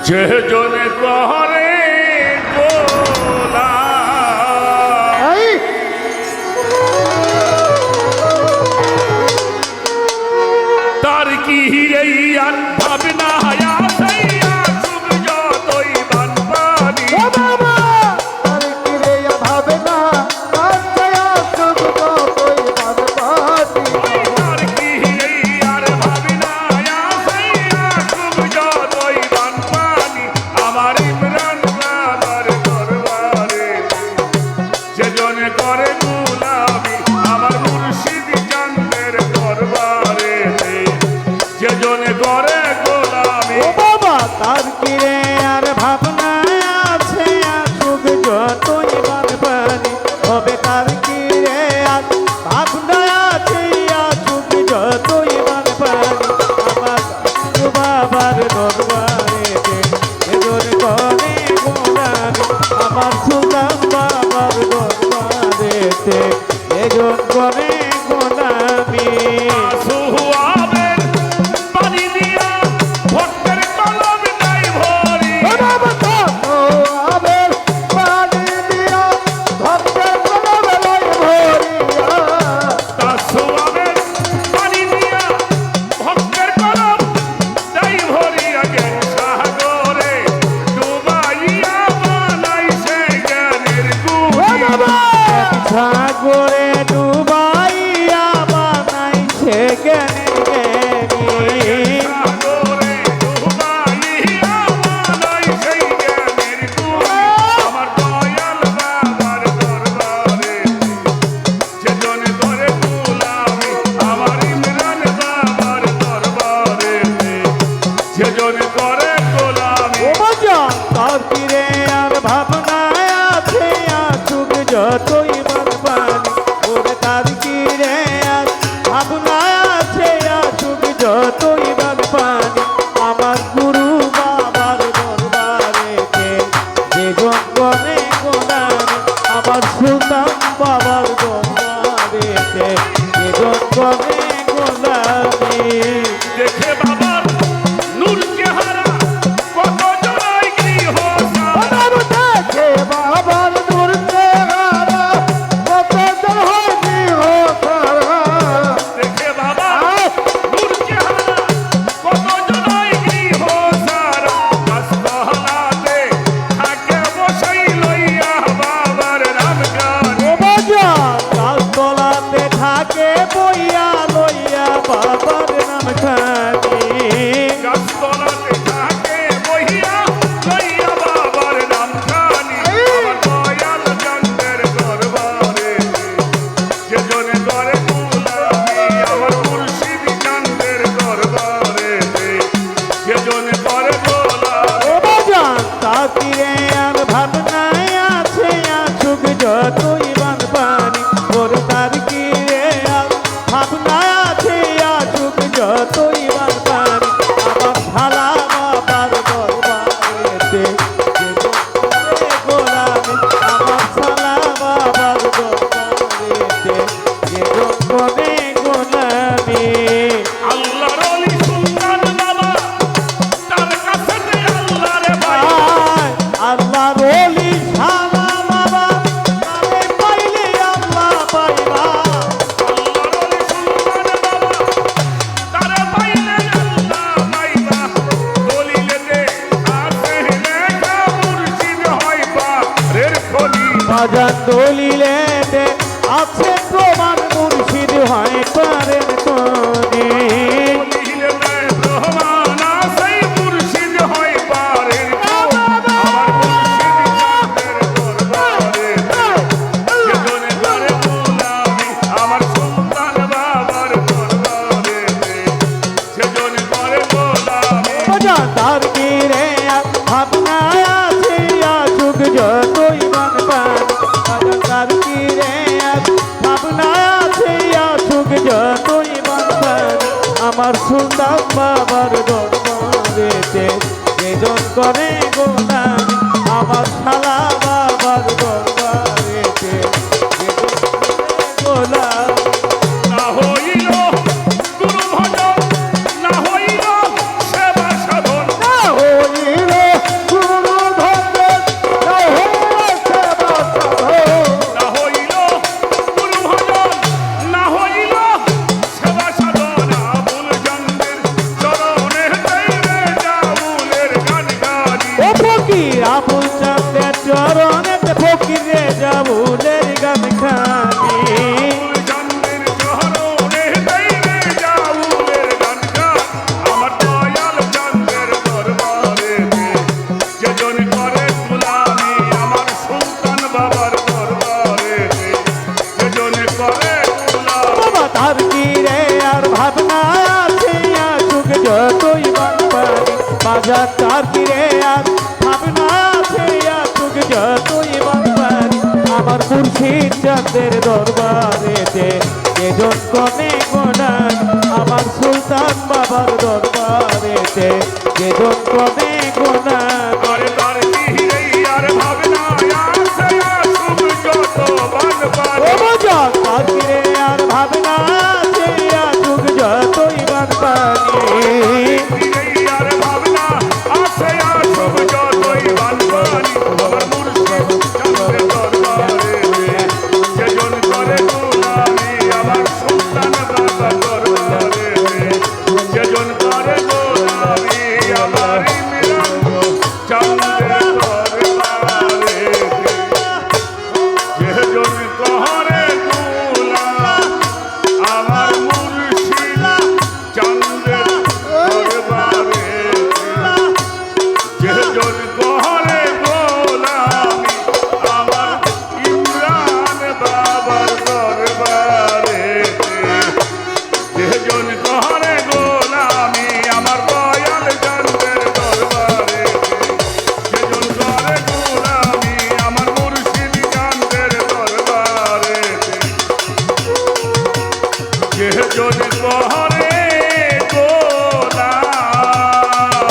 যে জনে করে গোলামি তার কি এই আর ভাবনা আসাইয়া সুখ যতই বানপানি তার কি রে ভাবনা আসাইয়া সুখ যতই বানপানি তার কি এই আর ভাবনা আসাইয়া সুখ যতই বানপানি আমার ইমরান বাবার দরবারে যে জনে করে গোলামি আমার মুর্শিদ চাঁদের দরবারে যে জনে করে গোলামি ও বাবা তার কি রে আর ভাবনা আছে সুখ যতই বানপানি হবে তার কি রে আর ভাবনা আছে সুখ যতই বানপানি আমার বাবার দরবারে এজন করে গোলামি আমার সুলতান বাবার দরবারে এজন করে গোলামি সুহাবের পানি দিয়া ভক্তের কলম নাই ভরি সুহাবের পানি দিয়া ভক্তের কলম নাই ভরি আগে সাগরে ডুবাইয়া বানাইছে জ্ঞানের গুড়ি সাগরে ডুবাইয়া বানাইছে জ্ঞানের জ্ঞানী সাগরে ডুবাইয়া বানাইছে জ্ঞানের গুড়ি আমার দয়াল বাবার দরবারে যে জনে করে গোলামি আমার ইমরান বাবার দরবারে যে জনে করে গোলামি তার তীরে আর ভাবনা আছে সুখ যতই বানপানি ওরে তার তীরে আর ভাবনা আছে সুখ যতই বানপানি আমার গুরু বাবার দরবারে যে গঙ্গনে গোলামি আমার সুলতান বাবার দরবারে যে গঙ্গনে গোলামি দেখে বাবার নূর চেহারা কত জনাই গৃহ দেখে বাবার দূরতে হারা কত জন হয়নি হোতারা দেখে বাবার নূর চেহারা কত জনাই গৃহ সারা আসবাহাতে থাকে বসাই লইয়া বাবার রাম গান গাছতলাতে থাকে বইয়া লইয়া বাবার নাম খানি গাছতলাতে থাকে বহিয়া লইয়া বাবার নাম খানি আমার দয়াল চাঁদের দরবারে যে জনে করে গোলামি আমার মুর্শিদ চাঁদের দরবারে যে জনে করে গোলামি তাকিরে আর ভাবনায় আছে সুখ যতই বানপানি ওর তার কিরে আর ভাবনায় আছে সুখ যতই বানপানি আমার ভালা বাবার দরবারেতে গোলামি আমার সালা বাবার দরবারেতে গোলামি আল্লাহর ওলি সুলতান বাবা তার কাছে আল্লাহর ভাই আল্লাহ রলি শালা বাবা তারে পাইলে আল্লাহ পাইবা আল্লাহর ওলি সুলতান বাবা তারে পাইলে আল্লাহ পাইবা দলিলেতে আছে লেখা মুর্শিদ হইবা রের খনি বাজান দলিলেতে আছে প্রমাণ মুর্শিদ হয় পারেন কোনে দলিলেতে রহমান আছে মুর্শিদ হইবা রের খনি আমার মুর্শিদ চাঁদের দরবারে যে জনে করে গোলামি আমার সুলতান বাবার দরবারে যে জনে করে গোলামি বাজান তার কিরে ভাবনায় আছে সুখ যতই বানপানি বাজান তার কিরে ভাবনায় আছে সুখ যতই বানপানি আমার সুলতান বাবার দরবারেতে যেজন করে গোলামি আমার শালা বাবার দরবারেতে যেজন করে গোলামি না হইল গুরু ভজন না হইল সেবা সাধন হইল বাজার তার ফিরে আর ভাবনা আছে আসুক যতই বানপানি আমার মুর্শিদ চাঁদের দরবারেতে যেজন কনে গোনান আমার সুলতান বাবার দরবারেতে যেজন কনে গোনান আরে তার তীরে আর ভাবনা আছে আসুক যত বানপানি ও বাজার তার ফিরে আর ভাবনা আছে আসুক যতই বানপানি আর ভাবনা আছে আসুক যতই বানপানি আমার মুর্শিদ চাঁদের দরবারে যেজন করে গোলামি আমার সুলতান বাবা দরবারে যেজন করে